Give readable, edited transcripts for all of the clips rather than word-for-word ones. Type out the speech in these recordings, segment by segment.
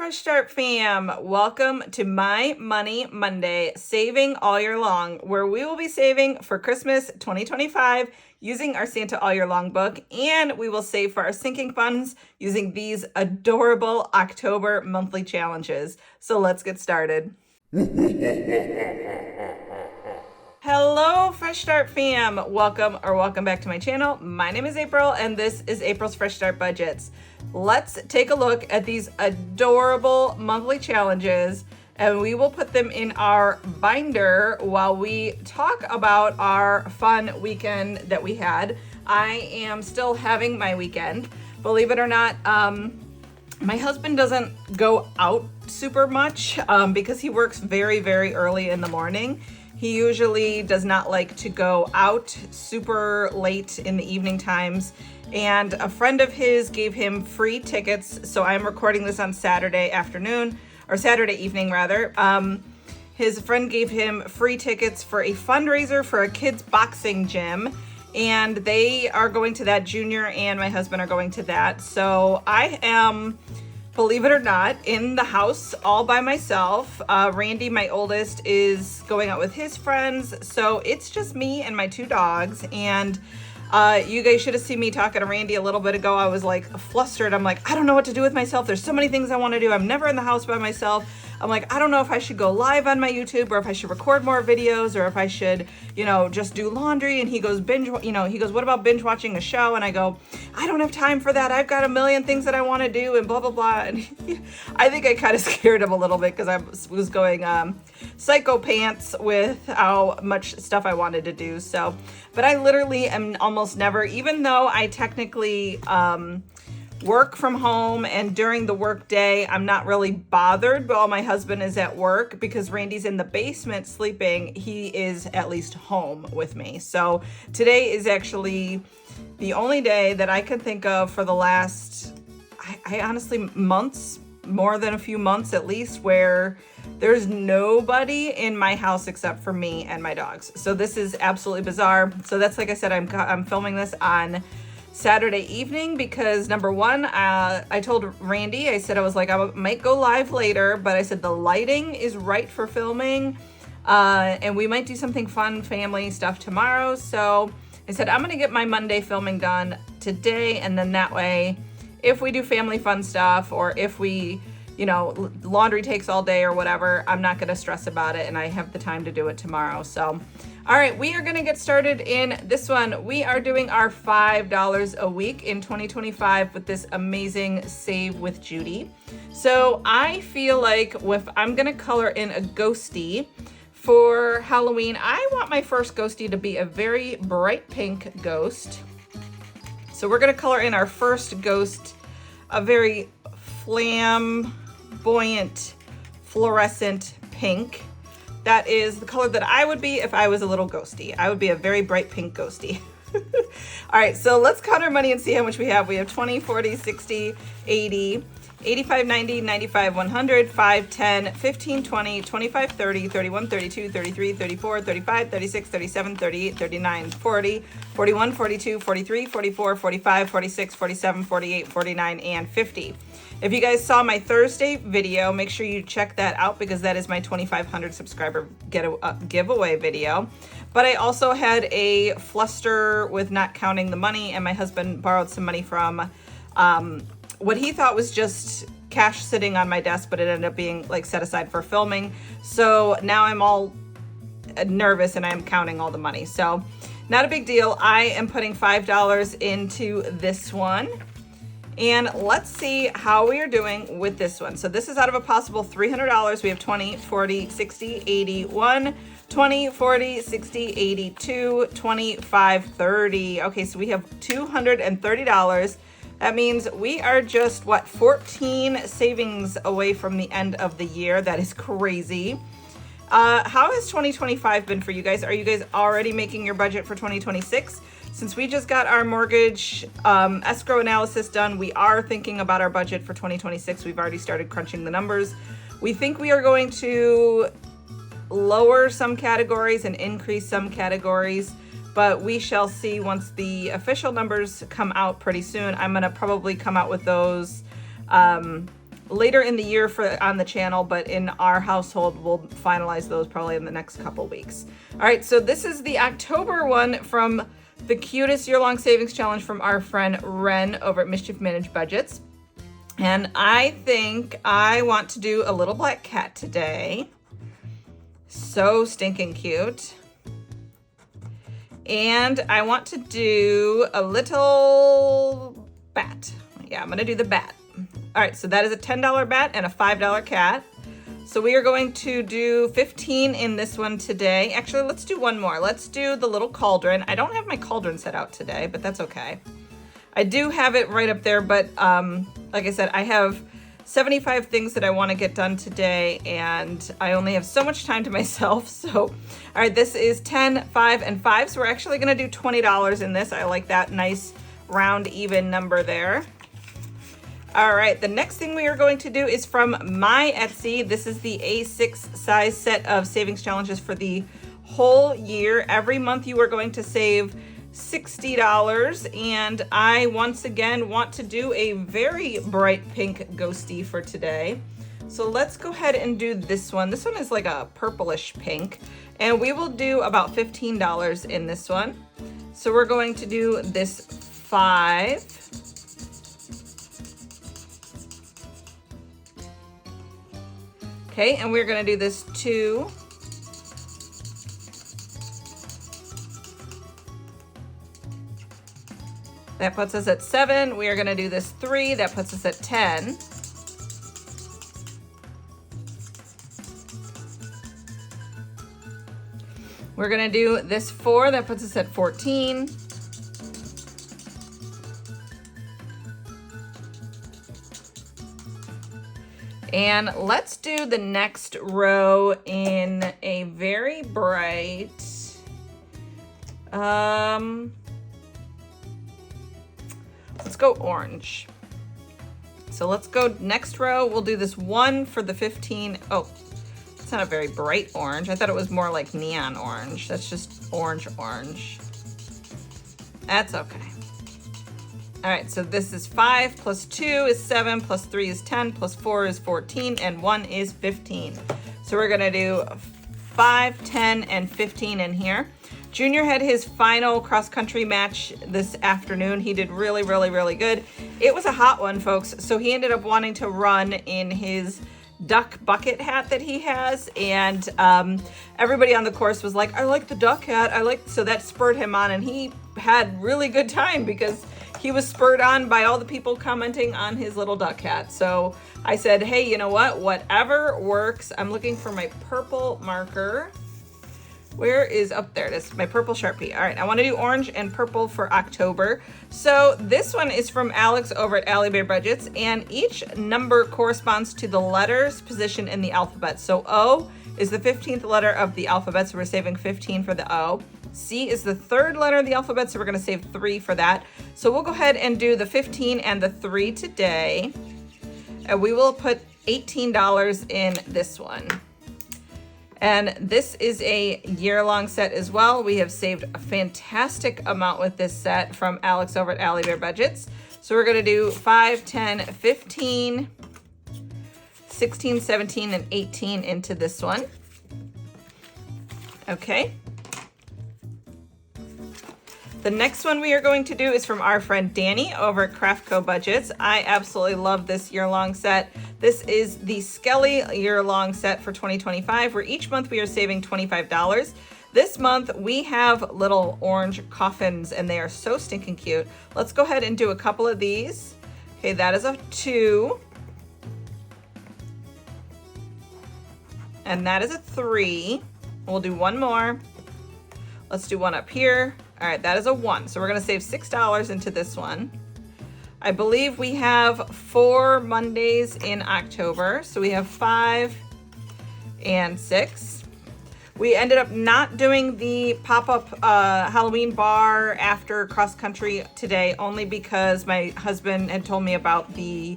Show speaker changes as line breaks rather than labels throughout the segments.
Fresh Start fam, welcome to My Money Monday, saving all year long, where we will be saving for Christmas 2025 using our Santa All Year Long book, and we will save for our sinking funds using these adorable October monthly challenges. So let's get started. Hello, Fresh Start fam. Welcome back to my channel. My name is April, and this is April's Fresh Start Budgets. Let's take a look at these adorable monthly challenges, and we will put them in our binder while we talk about our fun weekend that we had. I am still having my weekend. Believe it or not, my husband doesn't go out super much because he works very, very early in the morning. He usually does not like to go out super late in the evening times. And a friend of his gave him free tickets. So I'm recording this on Saturday afternoon, or Saturday evening rather. His friend gave him free tickets for a fundraiser for a kids boxing gym. And they are going to that. Junior and my husband are going to that. So I am, believe it or not, in the house all by myself. Randy, my oldest, is going out with his friends. So it's just me and my two dogs. And you guys should have seen me talking to Randy a little bit ago. I was like flustered. I'm like, I don't know what to do with myself. There's so many things I want to do. I'm never in the house by myself. I'm like, I don't know if I should go live on my YouTube or if I should record more videos or if I should, just do laundry. And he goes, what about binge watching a show? And I go, I don't have time for that. I've got a million things that I want to do and blah, blah, blah. And I think I kind of scared him a little bit because I was going psycho pants with how much stuff I wanted to do. So, but I literally am almost never, even though I technically work from home, and during the work day I'm not really bothered while my husband is at work because Randy's in the basement sleeping. He is at least home with me. So today is actually the only day that I can think of for the last, I honestly, months, more than a few months at least, where there's nobody in my house except for me and my dogs. So this is absolutely bizarre. So that's, like I said, I'm filming this on Saturday evening because number one, I told Randy, I said, I was like, I might go live later, but I said the lighting is right for filming, and we might do something fun, family stuff tomorrow. So I said, I'm gonna get my Monday filming done today, and then that way, if we do family fun stuff, or if we, laundry takes all day or whatever, I'm not gonna stress about it, and I have the time to do it tomorrow. So all right, we are going to get started in this one. We are doing our $5 a week in 2025 with this amazing Save with Judy. So I feel like if I'm going to color in a ghostie for Halloween, I want my first ghostie to be a very bright pink ghost. So we're going to color in our first ghost a very flamboyant, fluorescent pink. That is the color that I would be if I was a little ghostie. I would be a very bright pink ghostie. All right, so let's count our money and see how much we have. We have 20, 40, 60, 80, 85, 90, 95, 100, 5, 10, 15, 20, 25, 30, 31, 32, 33, 34, 35, 36, 37, 38, 39, 40, 41, 42, 43, 44, 45, 46, 47, 48, 49, and 50. If you guys saw my Thursday video, make sure you check that out because that is my 2,500 subscriber giveaway video. But I also had a fluster with not counting the money, and my husband borrowed some money from what he thought was just cash sitting on my desk, but it ended up being like set aside for filming. So now I'm all nervous and I'm counting all the money. So not a big deal. I am putting $5 into this one. And let's see how we are doing with this one. So this is out of a possible $300. We have 20, 40, 60, 81, 20, 40, 60, 82, 25, 30. Okay, so we have $230. That means we are just, 14 savings away from the end of the year. That is crazy. How has 2025 been for you guys? Are you guys already making your budget for 2026? Since we just got our mortgage escrow analysis done, we are thinking about our budget for 2026. We've already started crunching the numbers. We think we are going to lower some categories and increase some categories, but we shall see once the official numbers come out pretty soon. I'm going to probably come out with those later in the year for on the channel, but in our household, we'll finalize those probably in the next couple weeks. All right, so this is the October one from the cutest year-long savings challenge from our friend Ren over at Mischief Managed Budgets. And I think I want to do a little black cat today. So stinking cute. And I want to do a little bat. Yeah, I'm gonna do the bat. All right, so that is a $10 bat and a $5 cat. So we are going to do 15 in this one today. Actually, let's do one more. Let's do the little cauldron. I don't have my cauldron set out today, but that's okay. I do have it right up there, but like I said, I have 75 things that I want to get done today, and I only have so much time to myself. So, all right, this is 10, 5, and 5. So we're actually going to do $20 in this. I like that nice round even number there. All right, the next thing we are going to do is from my Etsy. This is the A6 size set of savings challenges for the whole year. Every month you are going to save $60, and I once again want to do a very bright pink ghosty for today. So let's go ahead and do this one. This one is like a purplish pink, and we will do about $15 in this one. So we're going to do this 5. Okay, and we're gonna do this 2. That puts us at 7. We are gonna do this 3. That puts us at 10. We're gonna do this 4. That puts us at 14. And let's do the next row in a very bright, let's go orange. So let's go next row. We'll do this 1 for the 15. Oh, it's not a very bright orange. I thought it was more like neon orange. That's just orange. That's okay. All right, so this is 5 plus 2 is 7 plus 3 is 10 plus 4 is 14 and 1 is 15. So we're gonna do 5, 10, and 15 in here. Junior had his final cross-country match this afternoon. He did really, really, really good. It was a hot one, folks. So he ended up wanting to run in his duck bucket hat that he has, and everybody on the course was like, I like the duck hat. So that spurred him on, and he had really good time because he was spurred on by all the people commenting on his little duck hat. So I said, hey, you know what? Whatever works. I'm looking for my purple marker. Where is, up there it is, my purple Sharpie. All right, I want to do orange and purple for October. So this one is from Alex over at Allie Bear Budgets, and each number corresponds to the letters position in the alphabet. So O is the 15th letter of the alphabet, so we're saving 15 for the O. C is the 3rd letter of the alphabet, so we're gonna save 3 for that. So we'll go ahead and do the 15 and the 3 today. And we will put $18 in this one. And this is a year-long set as well. We have saved a fantastic amount with this set from Alex over at Allie Bear Budgets. So we're gonna do 5, 10, 15, 16, 17, and 18 into this one. Okay. The next one we are going to do is from our friend Danny over at Craftco Budgets. I absolutely love this year-long set. This is the Skelly year-long set for 2025, where each month we are saving $25. This month we have little orange coffins, and they are so stinking cute. Let's go ahead and do a couple of these. Okay, that is a 2. And that is a 3. We'll do one more. Let's do one up here. All right, that is a 1. So we're gonna save $6 into this one. I believe we have 4 Mondays in October. So we have 5 and 6. We ended up not doing the pop-up Halloween bar after cross country today, only because my husband had told me about the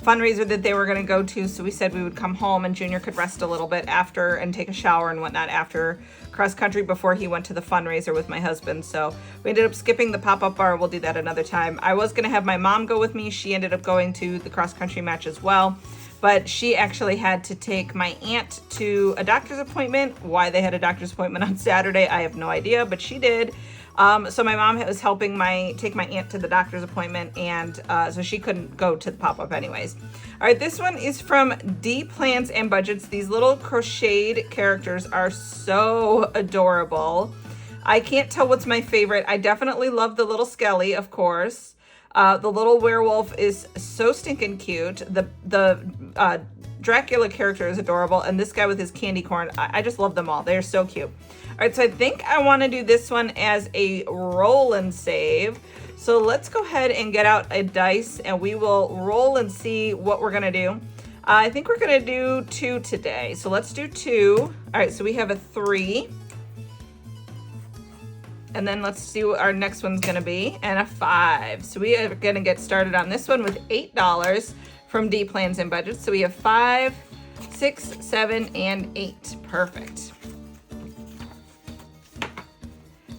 fundraiser that they were going to go to. So we said we would come home and Junior could rest a little bit after and take a shower and whatnot after cross country before he went to the fundraiser with my husband. So we ended up skipping the pop-up bar. We'll do that another time. I was going to have my mom go with me. She ended up going to the cross country match as well. but she actually had to take my aunt to a doctor's appointment. Why they had a doctor's appointment on Saturday, I have no idea, but she did. So my mom was helping take my aunt to the doctor's appointment, and so she couldn't go to the pop-up anyways. All right, this one is from D Plans and Budgets. These little crocheted characters are so adorable. I can't tell what's my favorite. I definitely love the little Skelly, of course. The little werewolf is so stinking cute. The Dracula character is adorable, and this guy with his candy corn, I just love them all. They're so cute. All right, so I think I want to do this one as a roll and save. So let's go ahead and get out a dice, and we will roll and see what we're gonna do. I think we're gonna do 2 today. So let's do 2. All right, so we have a 3. And then let's see what our next one's gonna be, and a 5. So we are gonna get started on this one with $8 from D Plans and Budgets. So we have 5, 6, 7, and 8. Perfect.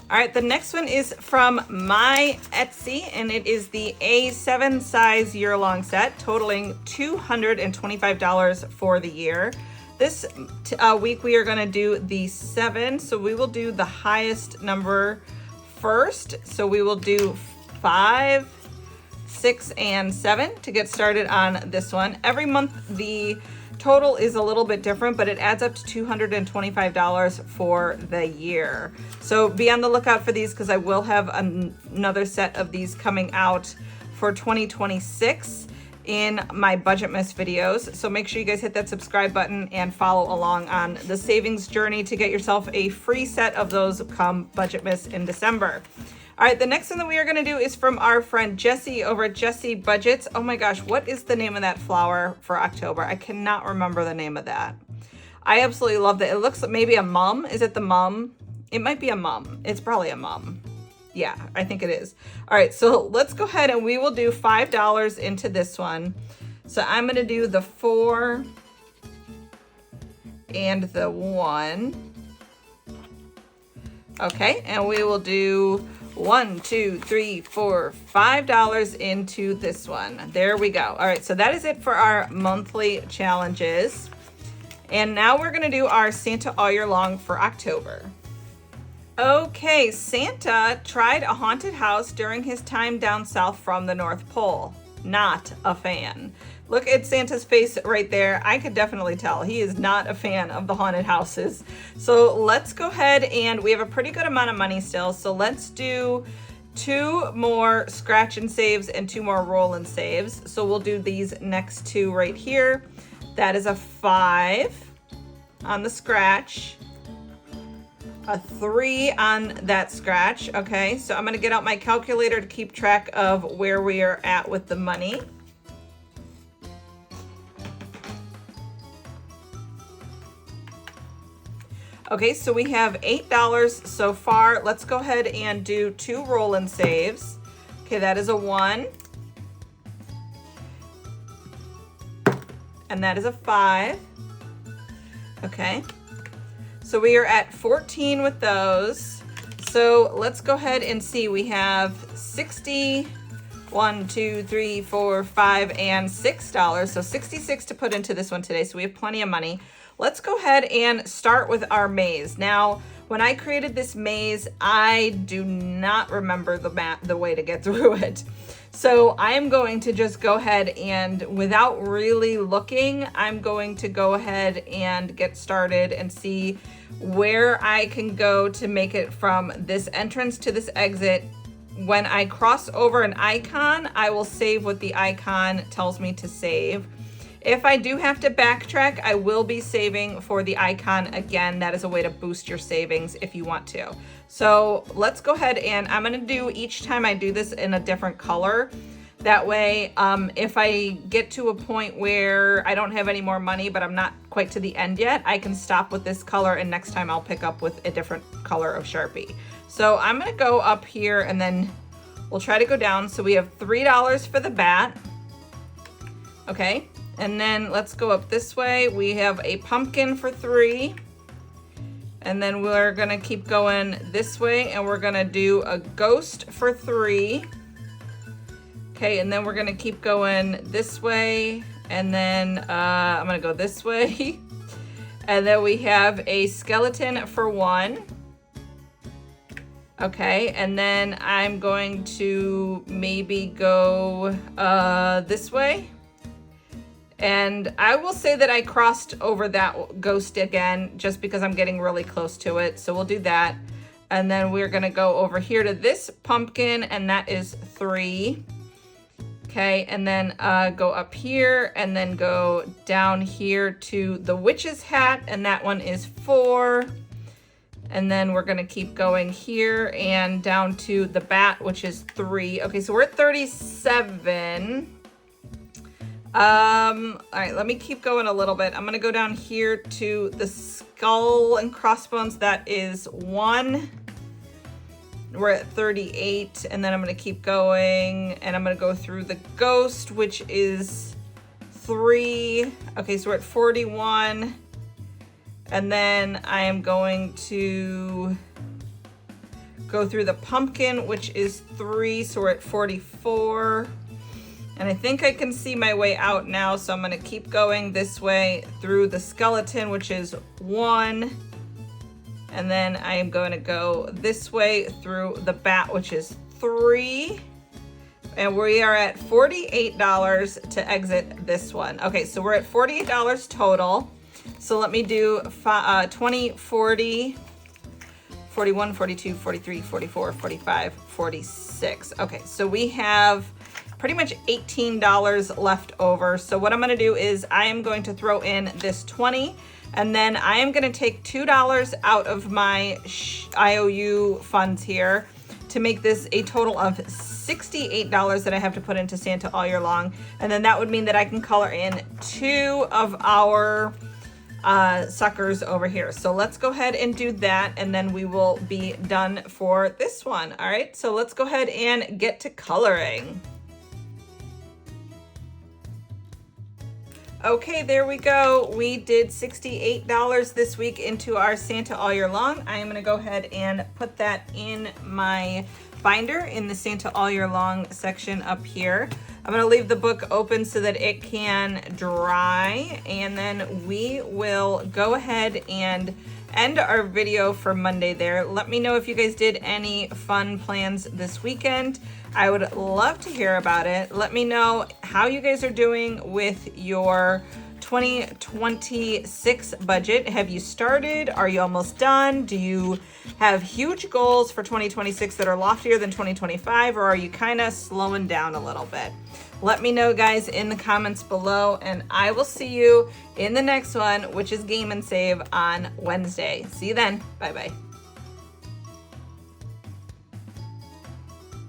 All right, the next one is from my Etsy, and it is the A7 size year-long set, totaling $225 for the year. This week we are gonna do the 7, so we will do the highest number first. So we will do 5, 6, and 7 to get started on this one. Every month the total is a little bit different, but it adds up to $225 for the year. So be on the lookout for these, because I will have another set of these coming out for 2026 in my Budget Miss videos. So make sure you guys hit that subscribe button and follow along on the savings journey to get yourself a free set of those come Budget Miss in December. All right, the next one that we are gonna do is from our friend Jessie over at Jessie Budgets. Oh my gosh, what is the name of that flower for October? I cannot remember the name of that. I absolutely love that. It looks like maybe a mum. Is it the mum? It might be a mum. It's probably a mum. Yeah, I think it is. All right, so let's go ahead and we will do $5 into this one. So I'm gonna do the 4 and the 1. Okay, and we will do $1, $2, $3, $4, $5 into this one. There we go. All right, so that is it for our monthly challenges. And now we're gonna do our Santa all year long for October. Okay, Santa tried a haunted house during his time down south from the North Pole. Not a fan. Look at Santa's face right there. I could definitely tell he is not a fan of the haunted houses. So let's go ahead, and we have a pretty good amount of money still. So let's do 2 more scratch and saves and 2 more roll and saves. So we'll do these next 2 right here. That is a 5 on the scratch, a 3 on that scratch. Okay, so I'm gonna get out my calculator to keep track of where we are at with the money. Okay, so we have $8 so far. Let's go ahead and do 2 roll and saves. Okay, that is a 1. And that is a 5. Okay. So we are at 14 with those. So let's go ahead and see. We have 60, 1, 2, 3, 4, 5, and $6. So 66 to put into this one today. So we have plenty of money. Let's go ahead and start with our maze. Now, when I created this maze, I do not remember the way to get through it. So I am going to just go ahead and, without really looking, I'm going to go ahead and get started and see where I can go to make it from this entrance to this exit. When I cross over an icon, I will save what the icon tells me to save. If I do have to backtrack, I will be saving for the icon again. That is a way to boost your savings if you want to. So let's go ahead, and I'm gonna do each time I do this in a different color. That way, if I get to a point where I don't have any more money, but I'm not quite to the end yet, I can stop with this color, and next time I'll pick up with a different color of Sharpie. So I'm gonna go up here, and then we'll try to go down. So we have $3 for the bat. Okay. And then let's go up this way. We have a pumpkin for 3. And then we're gonna keep going this way, and we're gonna do a ghost for 3. Okay, and then we're gonna keep going this way, And then I'm gonna go this way. And then we have a skeleton for 1. Okay, and then I'm going to maybe go this way. And I will say that I crossed over that ghost again just because I'm getting really close to it. So we'll do that. And then we're gonna go over here to this pumpkin, and that is 3. Okay, and then go up here and then go down here to the witch's hat, and that one is 4. And then we're gonna keep going here and down to the bat, which is 3. Okay, so we're at 37. All right, let me keep going a little bit. I'm gonna go down here to the skull and crossbones. That is 1. We're at 38, and then I'm gonna keep going, and I'm gonna go through the ghost, which is 3. Okay, so we're at 41. And then I am going to go through the pumpkin, which is 3, so we're at 44. And I think I can see my way out now, so I'm gonna keep going this way through the skeleton, which is 1. And then I am going to go this way through the bat, which is 3. And we are at $48 to exit this one. Okay, so we're at $48 total. So let me do 20, 40, 41, 42, 43, 44, 45, 46. Okay, so we have pretty much $18 left over. So what I'm gonna do is I am going to throw in this 20, and then I am gonna take $2 out of my IOU funds here to make this a total of $68 that I have to put into Santa all year long. And then that would mean that I can color in 2 of our suckers over here. So let's go ahead and do that, and then we will be done for this one. All right, so let's go ahead and get to coloring. Okay, there we go. We did $68 this week into our Santa all year long. I am gonna go ahead and put that in my binder in the Santa all year long section up here. I'm gonna leave the book open so that it can dry, and then we will go ahead and end our video for Monday there. Let me know if you guys did any fun plans this weekend. I would love to hear about it. Let me know how you guys are doing with your 2026 budget. Have you started? Are you almost done? Do you have huge goals for 2026 that are loftier than 2025, or are you kind of slowing down a little bit? Let me know, guys, in the comments below, and I will see you in the next one, which is Game and Save on Wednesday. See you then. Bye-bye.